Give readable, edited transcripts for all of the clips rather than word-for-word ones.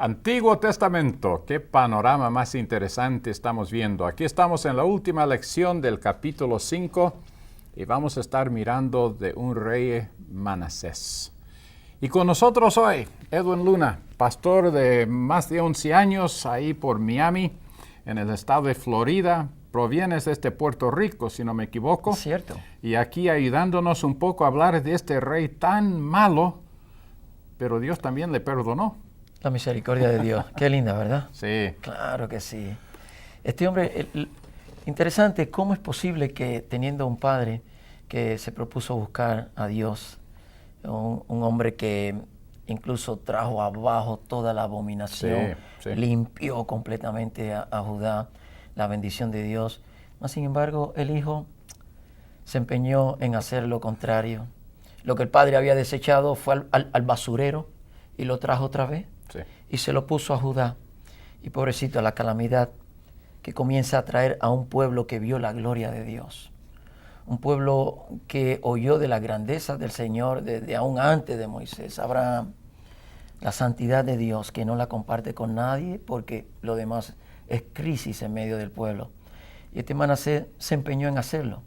Antiguo Testamento, qué panorama más interesante estamos viendo. Aquí estamos en la última lección del capítulo 5 y vamos a estar mirando de un rey Manasés. Y con nosotros hoy, Edwin Luna, pastor de más de 11 años ahí por Miami, en el estado de Florida. Provienes de Puerto Rico, si no me equivoco. Cierto. Y aquí ayudándonos un poco a hablar de este rey tan malo, pero Dios también le perdonó. La misericordia de Dios. Qué linda, ¿verdad? Sí. Claro que sí. Este hombre, interesante, ¿cómo es posible que teniendo un padre que se propuso buscar a Dios, un hombre que incluso trajo abajo toda la abominación, Sí. limpió completamente a Judá, la bendición de Dios, mas sin embargo el hijo se empeñó en hacer lo contrario? Lo que el padre había desechado fue al basurero y lo trajo otra vez. Sí. Y se lo puso a Judá. Y pobrecito, la calamidad que comienza a traer a un pueblo que vio la gloria de Dios. Un pueblo que oyó de la grandeza del Señor desde aún antes de Moisés, Abraham. La santidad de Dios que no la comparte con nadie porque lo demás es crisis en medio del pueblo. Y este Manasés se empeñó en hacerlo.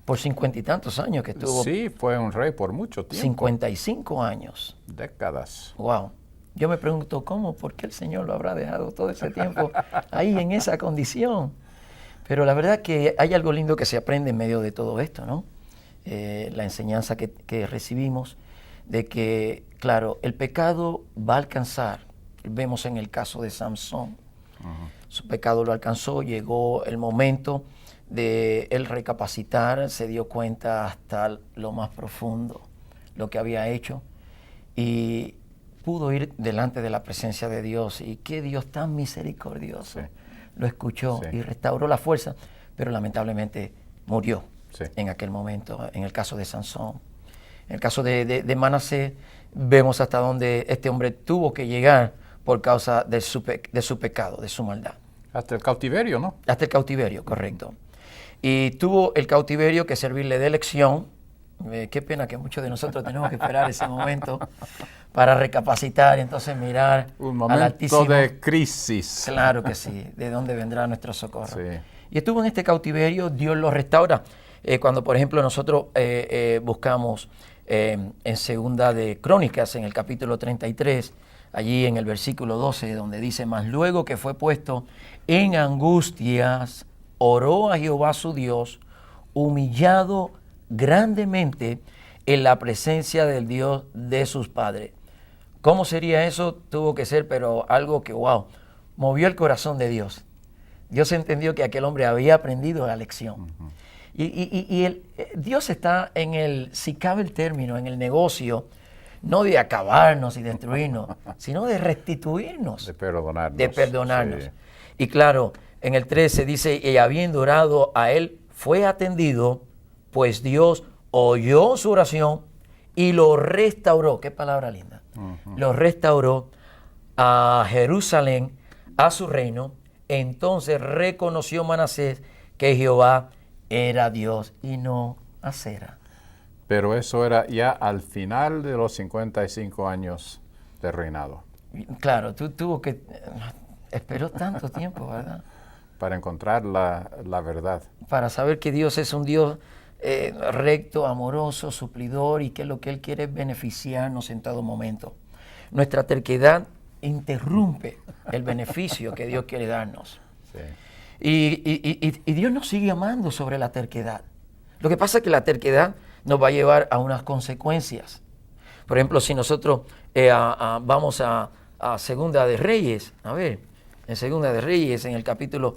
Por 50 y tantos años que estuvo. Sí, fue un rey por mucho tiempo. 55 años. Décadas. Wow. Yo me pregunto cómo, por qué el Señor lo habrá dejado todo ese tiempo ahí en esa condición. Pero la verdad que hay algo lindo que se aprende en medio de todo esto, ¿no? La enseñanza que recibimos de que, claro, el pecado va a alcanzar. Vemos en el caso de Samson. Su pecado lo alcanzó, llegó el momento de él recapacitar, se dio cuenta hasta lo más profundo lo que había hecho y pudo ir delante de la presencia de Dios. Y qué Dios tan misericordioso. Sí. Lo escuchó Sí. y restauró la fuerza, pero lamentablemente murió Sí. en aquel momento, en el caso de Sansón. En el caso de Manasés, vemos hasta dónde este hombre tuvo que llegar por causa de su pecado, de su maldad. Hasta el cautiverio, ¿no? Hasta el cautiverio, correcto. Y tuvo el cautiverio que servirle de lección. Qué pena que muchos de nosotros tenemos que esperar ese momento para recapacitar y entonces mirar Un al momento Altísimo. de crisis. Claro que sí, de dónde vendrá nuestro socorro. Sí. Y estuvo en este cautiverio, Dios lo restaura. Cuando, por ejemplo, nosotros buscamos en Segunda de Crónicas, en el capítulo 33, allí en el versículo 12, donde dice: mas luego que fue puesto en angustias, oró a Jehová su Dios, humillado grandemente en la presencia del Dios de sus padres. ¿Cómo sería eso? Tuvo que ser, pero algo que, wow, movió el corazón de Dios. Dios entendió que aquel hombre había aprendido la lección. Dios está en el, si cabe el término, en el negocio, no de acabarnos y destruirnos, sino de restituirnos. De perdonarnos. De perdonarnos. Sí. Y claro, en el 13 dice: y habiendo orado a él, fue atendido, pues Dios oyó su oración y lo restauró. Qué palabra linda. Lo restauró a Jerusalén, a su reino. Entonces reconoció Manasés que Jehová era Dios y no Acera. Pero eso era ya al final de los 55 años de reinado, Claro, tuvo que... esperó tanto tiempo, ¿verdad? para encontrar la verdad. Para saber que Dios es un Dios recto, amoroso, suplidor y que lo que Él quiere es beneficiarnos en todo momento. Nuestra terquedad interrumpe el beneficio que Dios quiere darnos. Sí. Y Dios nos sigue amando sobre la terquedad. Lo que pasa es que la terquedad nos va a llevar a unas consecuencias. Por ejemplo, si nosotros vamos a Segunda de Reyes, a ver, en Segunda de Reyes, en el capítulo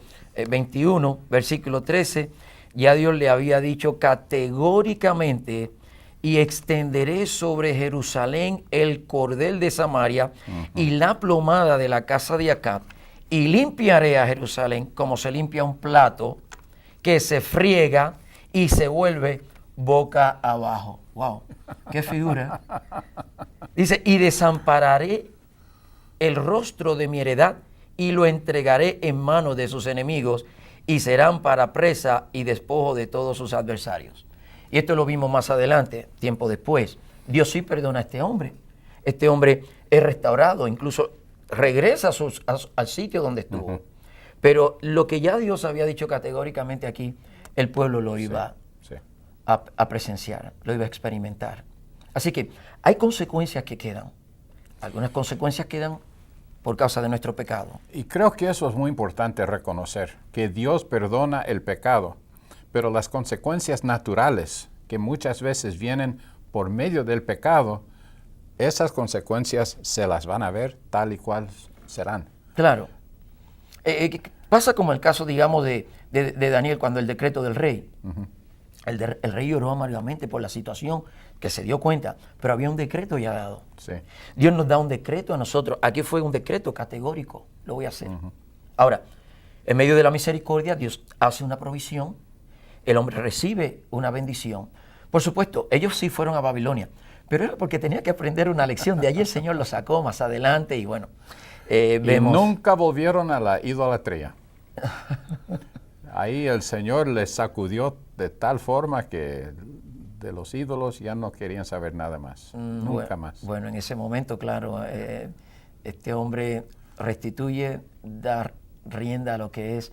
21, versículo 13, ya Dios le había dicho categóricamente: y extenderé sobre Jerusalén el cordel de Samaria y la plomada de la casa de Acab, y limpiaré a Jerusalén como se limpia un plato que se friega y se vuelve boca abajo. ¡Wow! ¡Qué figura! Dice: y desampararé el rostro de mi heredad y lo entregaré en manos de sus enemigos, y serán para presa y despojo de todos sus adversarios. Y esto lo vimos más adelante, tiempo después. Dios sí perdona a este hombre. Este hombre es restaurado, incluso regresa al sitio donde estuvo. Pero lo que ya Dios había dicho categóricamente aquí, el pueblo lo iba a presenciar, lo iba a experimentar. Así que hay consecuencias que quedan. Algunas consecuencias quedan por causa de nuestro pecado. Y creo que eso es muy importante reconocer, que Dios perdona el pecado, pero las consecuencias naturales que muchas veces vienen por medio del pecado, esas consecuencias se las van a ver tal y cual serán. Claro. Pasa como el caso, digamos, de Daniel cuando el decreto del rey. El rey lloró amargamente por la situación que se dio cuenta, pero había un decreto ya dado. Sí. Dios nos da un decreto a nosotros. Aquí fue un decreto categórico, lo voy a hacer. Ahora, en medio de la misericordia, Dios hace una provisión, el hombre recibe una bendición. Por supuesto, ellos sí fueron a Babilonia, pero era porque tenía que aprender una lección. De allí el Señor lo sacó más adelante y bueno, vemos... Y nunca volvieron a la idolatría. Ahí el Señor les sacudió de tal forma que de los ídolos ya no querían saber nada más, nunca más. Bueno, en ese momento, claro, este hombre restituye, da rienda a lo que es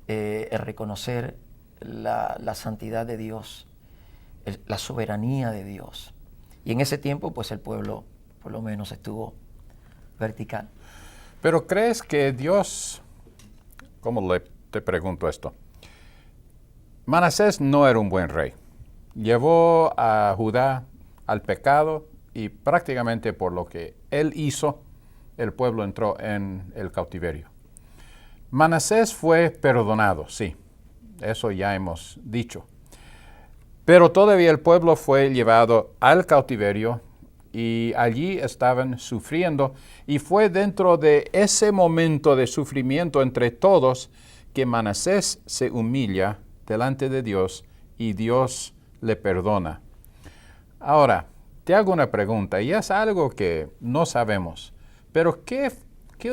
el reconocer la santidad de Dios, la soberanía de Dios. Y en ese tiempo, pues el pueblo, por lo menos, estuvo vertical. Pero ¿crees que Dios, cómo te pregunto esto? Manasés no era un buen rey. Llevó a Judá al pecado y prácticamente por lo que él hizo, el pueblo entró en el cautiverio. Manasés fue perdonado, sí, eso ya hemos dicho. Pero todavía el pueblo fue llevado al cautiverio y allí estaban sufriendo. Y fue dentro de ese momento de sufrimiento entre todos que Manasés se humilla delante de Dios y Dios le perdona. Ahora, te hago una pregunta, y es algo que no sabemos, pero ¿qué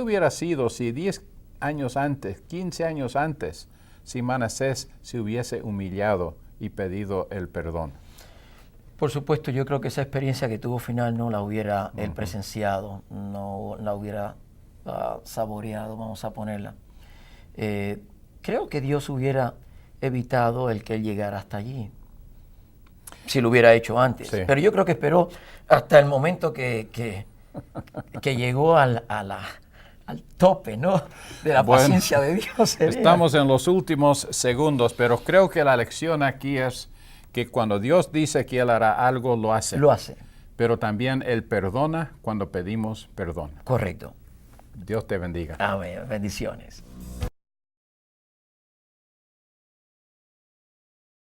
hubiera sido si 10 años antes, 15 años antes, si Manasés se hubiese humillado y pedido el perdón? Por supuesto, yo creo que esa experiencia que tuvo final no la hubiera él presenciado, no la hubiera saboreado, vamos a ponerla. Creo que Dios hubiera evitado el que él llegara hasta allí, si lo hubiera hecho antes. Sí. Pero yo creo que esperó hasta el momento que llegó al tope, ¿no?, de la paciencia de Dios. Estamos en los últimos segundos, pero creo que la lección aquí es que cuando Dios dice que Él hará algo, lo hace. Lo hace. Pero también Él perdona cuando pedimos perdón. Correcto. Dios te bendiga. Amén. Bendiciones.